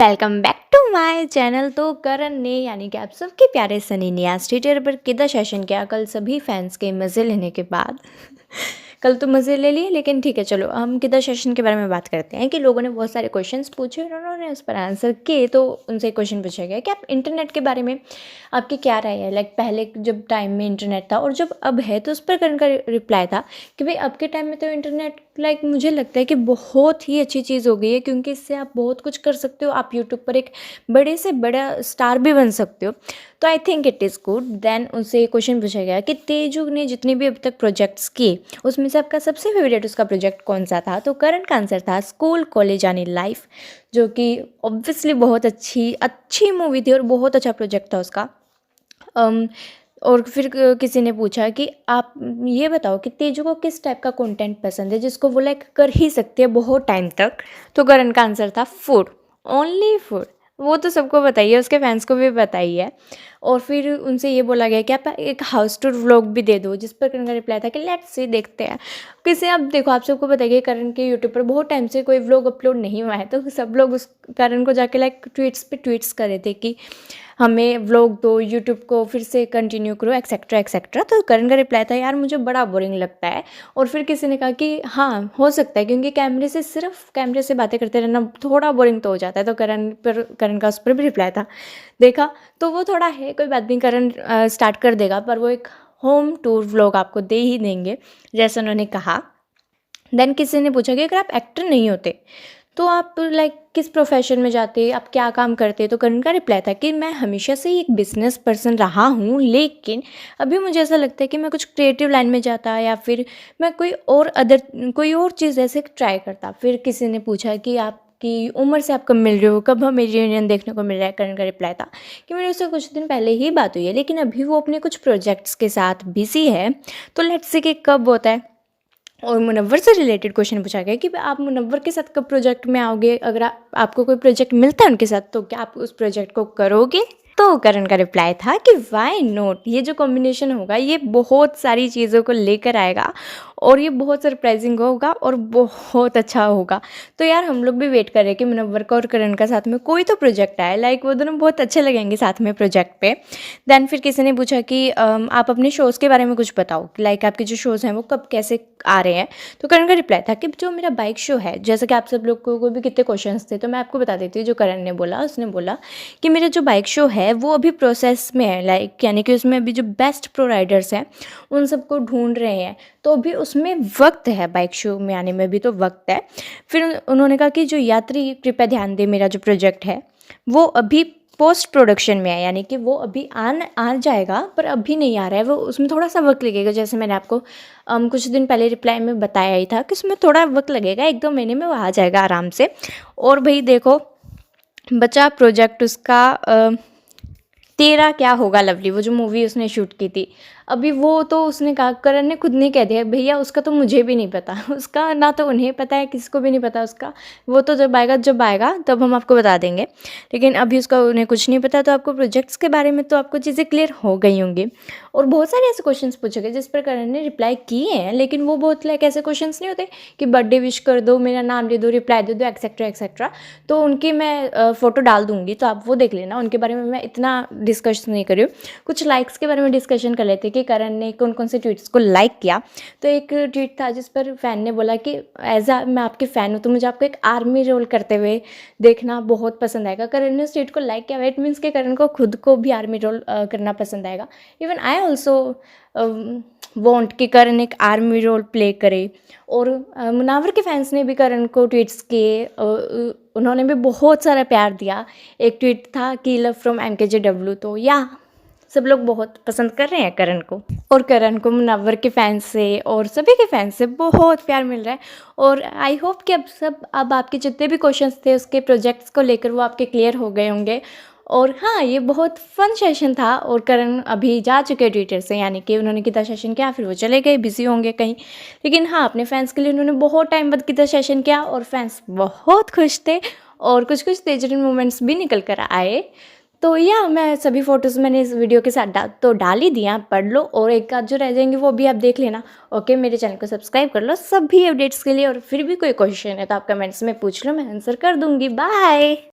Welcome back to my channel. तो करण ने यानी कि आप सबके प्यारे सनी ने आज ट्विटर पर कितना सेशन किया कल सभी फैंस के मज़े लेने के बाद। कल तो मज़े ले लिए, लेकिन ठीक है, चलो हम कितना सेशन के बारे में बात करते हैं कि लोगों ने बहुत सारे क्वेश्चंस पूछे और उन्होंने उस पर आंसर किए। तो उनसे क्वेश्चन पूछा गया कि आप इंटरनेट के बारे में आपकी क्या राय है। लाइक पहले जब टाइम में इंटरनेट था और जब अब है, तो उस पर करण का रिप्लाई था कि भाई अब के टाइम में तो इंटरनेट लाइक मुझे लगता है कि बहुत ही अच्छी चीज़ हो गई है, क्योंकि इससे आप बहुत कुछ कर सकते हो। आप यूट्यूब पर एक बड़े से बड़ा स्टार भी बन सकते हो। तो I think it is good. Then उनसे क्वेश्चन पूछा गया कि तेजू ने जितने भी अब तक प्रोजेक्ट्स किए उसमें से आपका सबसे फेवरेट उसका प्रोजेक्ट कौन सा था। तो करण का आंसर था स्कूल कॉलेज यानी लाइफ, जो कि ऑब्वियसली बहुत अच्छी मूवी थी और बहुत अच्छा प्रोजेक्ट था उसका। और फिर किसी ने पूछा कि आप ये बताओ कि तेजू को किस टाइप का कंटेंट पसंद है जिसको वो लाइक कर ही सकती है बहुत टाइम तक। तो करण का आंसर था फूड, ओनली फूड। वो तो सबको बताइए, उसके फैंस को भी बताइए। और फिर उनसे ये बोला गया कि आप एक हाउस टूर व्लॉग भी दे दो, जिस पर करण का रिप्लाई था कि लेट्स सी, देखते हैं। किसी अब देखो, आप सबको बताइए करण के यूट्यूब पर बहुत टाइम से कोई व्लॉग अपलोड नहीं हुआ है, तो सब लोग उस करण को जाके लाइक ट्वीट्स पे ट्वीट्स कर रहे थे कि हमें व्लॉग दो, यूट्यूब को फिर से कंटिन्यू करो, एक्सेट्रा एक्सेट्रा। तो करण का रिप्लाई था यार मुझे बड़ा बोरिंग लगता है। और फिर किसी ने कहा कि हाँ हो सकता है, क्योंकि सिर्फ कैमरे से बातें करते रहना थोड़ा बोरिंग तो हो जाता है। तो करण का उस पर भी रिप्लाई था। देखा, तो वो थोड़ा है, कोई बात नहीं, करण स्टार्ट कर देगा, पर वो एक होम टूर व्लॉग आपको दे ही देंगे जैसा उन्होंने कहा। देन किसी ने पूछा कि अगर आप एक्टर नहीं होते तो आप लाइक किस प्रोफेशन में जाते, आप क्या काम करते। तो करण का रिप्लाई था कि मैं हमेशा से ही एक बिजनेस पर्सन रहा हूँ, लेकिन अभी मुझे ऐसा लगता है कि मैं कुछ क्रिएटिव लाइन में जाता, या फिर मैं कोई और चीज़ ऐसे ट्राई करता। फिर किसी ने पूछा कि आपकी उम्र से आप कब मिल रहे हो, कब हमें रियूनियन देखने को मिल रहा है। करण का रिप्लाई था कि मेरे उससे कुछ दिन पहले ही बात हुई है, लेकिन अभी वो अपने कुछ प्रोजेक्ट्स के साथ बिजी है, तो लेट्स सी कि कब होता है। और मुनव्वर से रिलेटेड क्वेश्चन पूछा गया कि आप मुनव्वर के साथ कब प्रोजेक्ट में आओगे, अगर आपको कोई प्रोजेक्ट मिलता है उनके साथ तो क्या आप उस प्रोजेक्ट को करोगे। तो करण का रिप्लाई था कि वाई नॉट, ये जो कॉम्बिनेशन होगा ये बहुत सारी चीज़ों को लेकर आएगा और ये बहुत सरप्राइजिंग होगा और बहुत अच्छा होगा। तो यार हम लोग भी वेट कर रहे हैं कि मुनव्वर का और करण का साथ में कोई तो प्रोजेक्ट आए, लाइक वो दोनों बहुत अच्छे लगेंगे साथ में प्रोजेक्ट पे। देन फिर किसी ने पूछा कि आप अपने शोज़ के बारे में कुछ बताओ, लाइक आपके जो शोज़ हैं वो कब कैसे आ रहे हैं। तो करण का रिप्लाई था कि जो मेरा बाइक शो है, जैसे कि आप सब लोग को भी कितने क्वेश्चंस थे, तो मैं आपको बता देती हूँ। जो करण ने बोला, उसने बोला कि मेरा जो बाइक शो है वो अभी प्रोसेस में है, लाइक यानी कि उसमें अभी जो बेस्ट प्रो राइडर्स हैं उन सबको ढूंढ रहे हैं, तो अभी उसमें वक्त है, बाइक शो में आने में भी तो वक्त है। फिर उन्होंने कहा कि जो यात्री कृपया ध्यान दें, मेरा जो प्रोजेक्ट है वो अभी पोस्ट प्रोडक्शन में है, यानी कि वो अभी आ जाएगा पर अभी नहीं आ रहा है, वो उसमें थोड़ा सा वक्त लगेगा। जैसे मैंने आपको कुछ दिन पहले रिप्लाई में बताया ही था कि उसमें थोड़ा वक्त लगेगा, 1-2 महीने में वो आ जाएगा आराम से। और भाई देखो, बचा प्रोजेक्ट उसका तेरा क्या होगा लवली, वो जो मूवी उसने शूट की थी अभी, वो तो उसने कहा, करण ने खुद नहीं कह दिया भैया उसका तो मुझे भी नहीं पता, उसका ना तो उन्हें पता है, किसी को भी नहीं पता उसका। वो तो जब आएगा तब हम आपको बता देंगे, लेकिन अभी उसका उन्हें कुछ नहीं पता। तो आपको प्रोजेक्ट्स के बारे में तो आपको चीज़ें क्लियर हो गई होंगी। और बहुत सारे ऐसे क्वेश्चंस पूछे गए जिस पर करण ने रिप्लाई किए हैं, लेकिन वो बहुत लाइक ऐसे क्वेश्चंस नहीं होते कि बर्थडे विश कर दो, मेरा नाम दे दो, रिप्लाई दे दो, एक्सेट्रा एक्सेट्रा। तो उनकी मैं फ़ोटो डाल दूँगी, तो आप वो देख लेना। उनके बारे में मैं इतना डिस्कस नहीं कर रही हूँ। कुछ लाइक्स के बारे में डिस्कशन कर लेते कि करण ने कौन कौन से ट्वीट्स को लाइक किया। तो एक ट्वीट था जिस पर फैन ने बोला कि मैं आपके फ़ैन हूँ, तो मुझे आपको एक आर्मी रोल करते हुए देखना बहुत पसंद आएगा। करण ने उस ट्वीट को लाइक किया, इट मीन्स कि करण को खुद को भी आर्मी रोल करना पसंद आएगा। इवन आई ऑल्सो वॉन्ट कि करण एक आर्मी रोल प्ले करे। और मुनावर के फैंस ने भी करण को ट्वीट्स किए, उन्होंने भी बहुत सारा प्यार दिया। एक ट्वीट था कि लव फ्रॉम MKJW, तो या सब लोग बहुत पसंद कर रहे हैं करण को। और करण को मुनव्वर के फैंस से और सभी के फैंस से बहुत प्यार मिल रहा है। और आई होप कि अब आपके जितने भी क्वेश्चंस थे उसके प्रोजेक्ट्स को लेकर वो आपके क्लियर हो गए होंगे। और हाँ, ये बहुत फन सेशन था। और करण अभी जा चुके हैं ट्विटर से, यानी कि उन्होंने कितना सेशन किया, फिर वो चले गए, बिजी होंगे कहीं। लेकिन हाँ, अपने फैंस के लिए उन्होंने बहुत टाइम बाद कितना सेशन किया और फैंस बहुत खुश थे और कुछ कुछ तेजरीन मोमेंट्स भी निकल कर आए। तो या मैं सभी फ़ोटोज़ मैंने इस वीडियो के साथ डाल ही दिया, पढ़ लो। और एक आध जो रह जाएंगे वो भी आप देख लेना। ओके, मेरे चैनल को सब्सक्राइब कर लो सभी अपडेट्स के लिए। और फिर भी कोई क्वेश्चन है तो आप कमेंट्स में पूछ लो, मैं आंसर कर दूँगी। बाय।